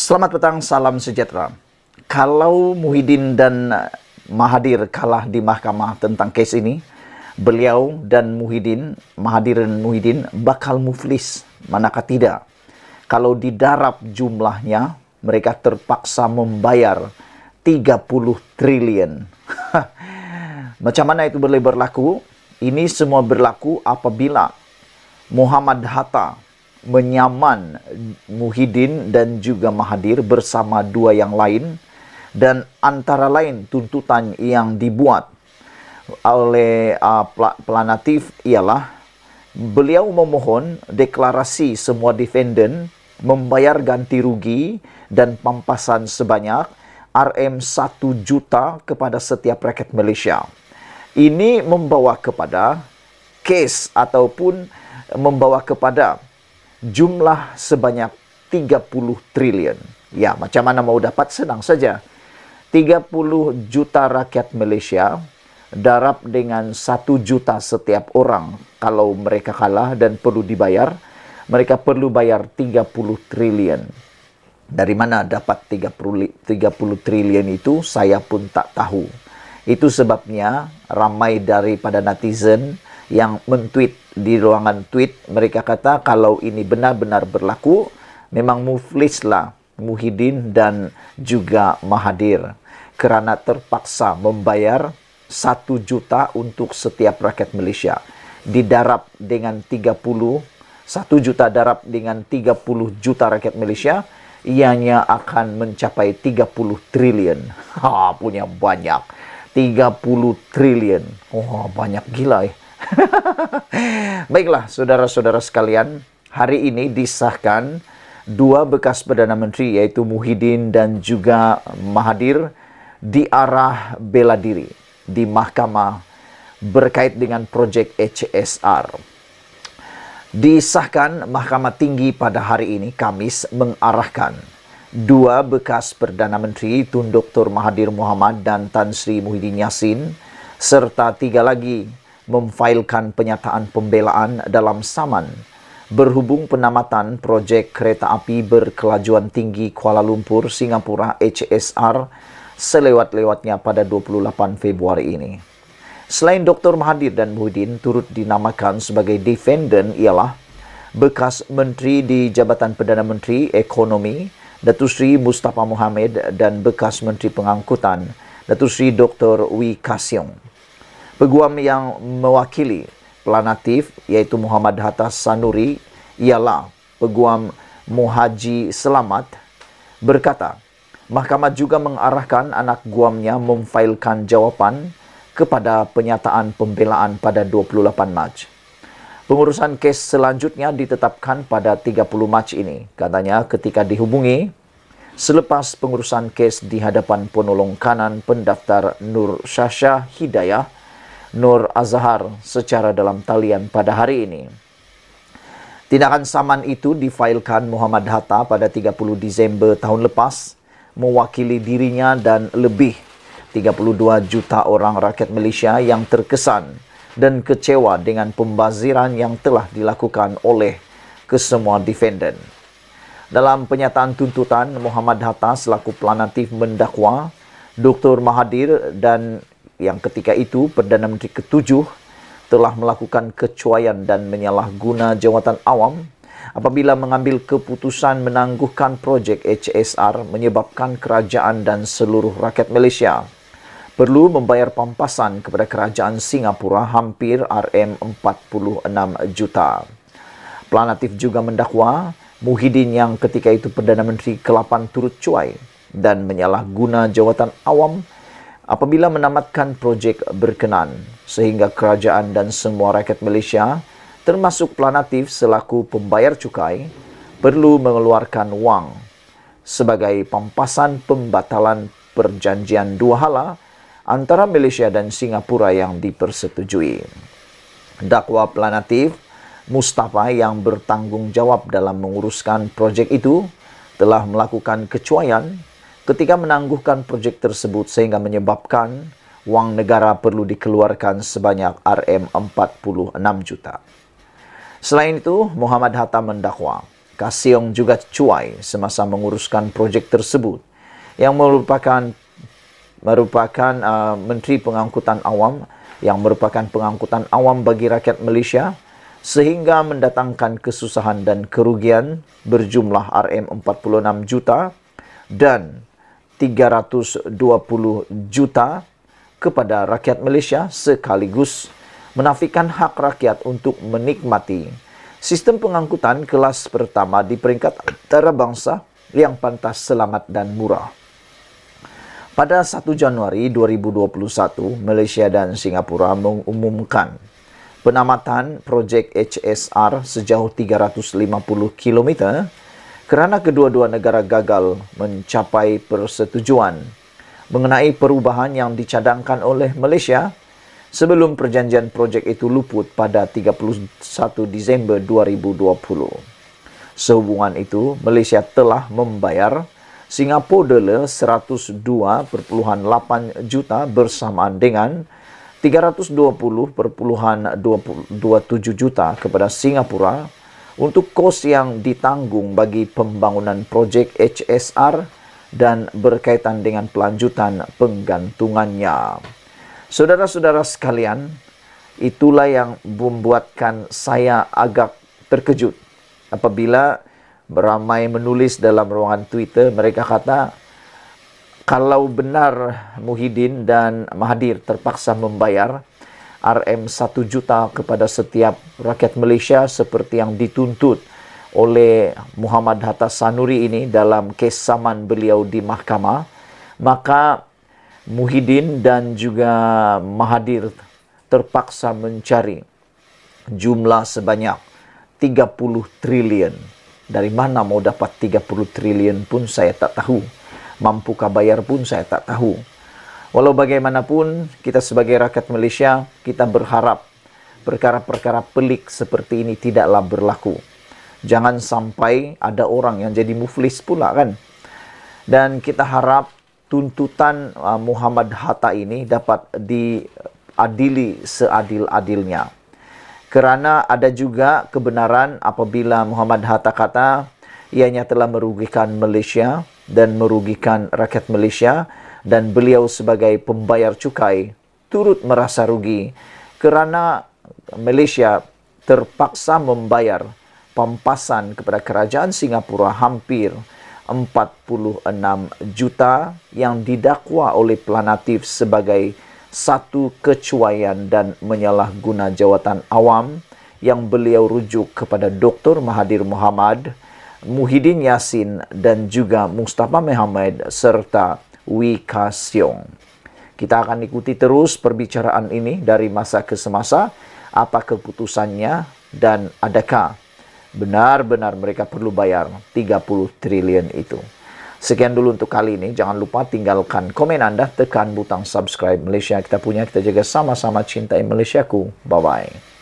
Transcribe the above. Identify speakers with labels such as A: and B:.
A: Selamat petang, salam sejahtera. Kalau Muhyiddin dan Mahathir kalah di mahkamah tentang kes ini, beliau dan Mahathir dan Muhyiddin bakal muflis, manakah tidak. Kalau didarab jumlahnya, mereka terpaksa membayar 30 triliun. Macam mana itu boleh berlaku? Ini semua berlaku apabila Muhammad Hatta menyaman Muhyiddin dan juga Mahathir bersama dua yang lain, dan antara lain tuntutan yang dibuat oleh pelanatif ialah beliau memohon deklarasi semua defendant membayar ganti rugi dan pampasan sebanyak RM1 juta kepada setiap rakyat Malaysia. Ini membawa kepada kes ataupun membawa kepada jumlah sebanyak 30 triliun. Ya, macam mana mau dapat? Senang saja. 30 juta rakyat Malaysia darab dengan 1 juta setiap orang. Kalau mereka kalah dan perlu dibayar, mereka perlu bayar 30 triliun. Dari mana dapat 30 triliun itu, saya pun tak tahu. Itu sebabnya ramai daripada netizen yang men-tweet di ruangan tweet, mereka kata kalau ini benar-benar berlaku, memang muflislah Muhyiddin dan juga Mahathir kerana terpaksa membayar 1 juta untuk setiap rakyat Malaysia. Didarab dengan 1 juta darab dengan 30 juta rakyat Malaysia, ianya akan mencapai 30 triliun. Punya banyak. 30 triliun. Banyak gila ya. Baiklah, saudara-saudara sekalian, hari ini disahkan dua bekas Perdana Menteri yaitu Muhyiddin dan juga Mahathir diarah bela diri di mahkamah berkait dengan projek HSR. Disahkan Mahkamah Tinggi pada hari ini, Khamis, mengarahkan dua bekas Perdana Menteri Tun Dr. Mahathir Mohamad dan Tan Sri Muhyiddin Yassin serta 3 lagi memfailkan penyataan pembelaan dalam saman berhubung penamatan projek kereta api berkelajuan tinggi Kuala Lumpur, Singapura HSR selewat-lewatnya pada 28 Februari ini. Selain Dr. Mahathir dan Muhyiddin, turut dinamakan sebagai defendant ialah bekas Menteri di Jabatan Perdana Menteri Ekonomi Datuk Seri Mustafa Mohamed dan bekas Menteri Pengangkutan Datuk Seri Dr. Wee Ka Siong. Peguam yang mewakili pelanatif iaitu Muhammad Hatta Sanuri ialah Peguam Muhaji Selamat berkata, mahkamah juga mengarahkan anak guamnya memfailkan jawapan kepada penyataan pembelaan pada 28 Mac. Pengurusan kes selanjutnya ditetapkan pada 30 Mac ini. Katanya ketika dihubungi selepas pengurusan kes di hadapan penolong kanan pendaftar Nur Syasha Hidayah Nur Azhar secara dalam talian pada hari ini. Tindakan saman itu difailkan Muhammad Hatta pada 30 Disember tahun lepas, mewakili dirinya dan lebih 32 juta orang rakyat Malaysia yang terkesan dan kecewa dengan pembaziran yang telah dilakukan oleh kesemua defendant. Dalam penyataan tuntutan, Muhammad Hatta selaku pelanatif mendakwa Dr. Mahathir dan yang ketika itu Perdana Menteri ke-7 telah melakukan kecuaian dan menyalahguna jawatan awam apabila mengambil keputusan menangguhkan projek HSR menyebabkan kerajaan dan seluruh rakyat Malaysia perlu membayar pampasan kepada kerajaan Singapura hampir RM46 juta. Pelanatif juga mendakwa Muhyiddin yang ketika itu Perdana Menteri ke-8 turut cuai dan menyalahguna jawatan awam apabila menamatkan projek berkenan sehingga kerajaan dan semua rakyat Malaysia termasuk pelanatif selaku pembayar cukai perlu mengeluarkan wang sebagai pampasan pembatalan perjanjian dua hala antara Malaysia dan Singapura yang dipersetujui. Dakwa pelanatif Mustafa yang bertanggungjawab dalam menguruskan projek itu telah melakukan kecuaian ketika menangguhkan projek tersebut sehingga menyebabkan wang negara perlu dikeluarkan sebanyak RM46 juta. Selain itu, Muhammad Hatta mendakwa Kasiong juga cuai semasa menguruskan projek tersebut yang merupakan Menteri Pengangkutan Awam yang merupakan pengangkutan awam bagi rakyat Malaysia sehingga mendatangkan kesusahan dan kerugian berjumlah RM46 juta dan 320 juta kepada rakyat Malaysia sekaligus menafikan hak rakyat untuk menikmati sistem pengangkutan kelas pertama di peringkat antarabangsa yang pantas, selamat dan murah. Pada 1 Januari 2021, Malaysia dan Singapura mengumumkan penamatan projek HSR sejauh 350 km kerana kedua-dua negara gagal mencapai persetujuan mengenai perubahan yang dicadangkan oleh Malaysia sebelum perjanjian projek itu luput pada 31 Disember 2020. Sehubungan itu, Malaysia telah membayar Singapura dolar 102.8 juta bersamaan dengan 320.27 juta kepada Singapura untuk kos yang ditanggung bagi pembangunan projek HSR dan berkaitan dengan pelanjutan penggantungannya. Saudara-saudara sekalian, itulah yang membuatkan saya agak terkejut apabila ramai menulis dalam ruangan Twitter. Mereka kata, kalau benar Muhyiddin dan Mahathir terpaksa membayar RM1 juta kepada setiap rakyat Malaysia seperti yang dituntut oleh Muhammad Hatta Sanuri ini dalam kes saman beliau di mahkamah, maka Muhyiddin dan juga Mahathir terpaksa mencari jumlah sebanyak 30 triliun. Dari mana mau dapat 30 triliun pun saya tak tahu. Mampukah bayar pun saya tak tahu. Walau bagaimanapun, kita sebagai rakyat Malaysia, kita berharap perkara-perkara pelik seperti ini tidaklah berlaku. Jangan sampai ada orang yang jadi muflis pula kan. Dan kita harap tuntutan Muhammad Hatta ini dapat diadili seadil-adilnya. Kerana ada juga kebenaran apabila Muhammad Hatta kata ianya telah merugikan Malaysia dan merugikan rakyat Malaysia dan beliau sebagai pembayar cukai turut merasa rugi kerana Malaysia terpaksa membayar pampasan kepada kerajaan Singapura hampir 46 juta yang didakwa oleh pelanatif sebagai satu kecuaian dan menyalahguna jawatan awam yang beliau rujuk kepada Dr. Mahathir Mohamad, Muhyiddin Yassin dan juga Mustafa Mohamed serta Wee Ka Siong. Kita akan ikuti terus perbicaraan ini dari masa ke semasa, apa keputusannya dan adakah benar-benar mereka perlu bayar 30 triliun itu. Sekian dulu untuk kali ini. Jangan lupa tinggalkan komen anda, tekan butang subscribe. Malaysia kita punya, kita jaga sama-sama cintai Malaysiaku. Bye-bye.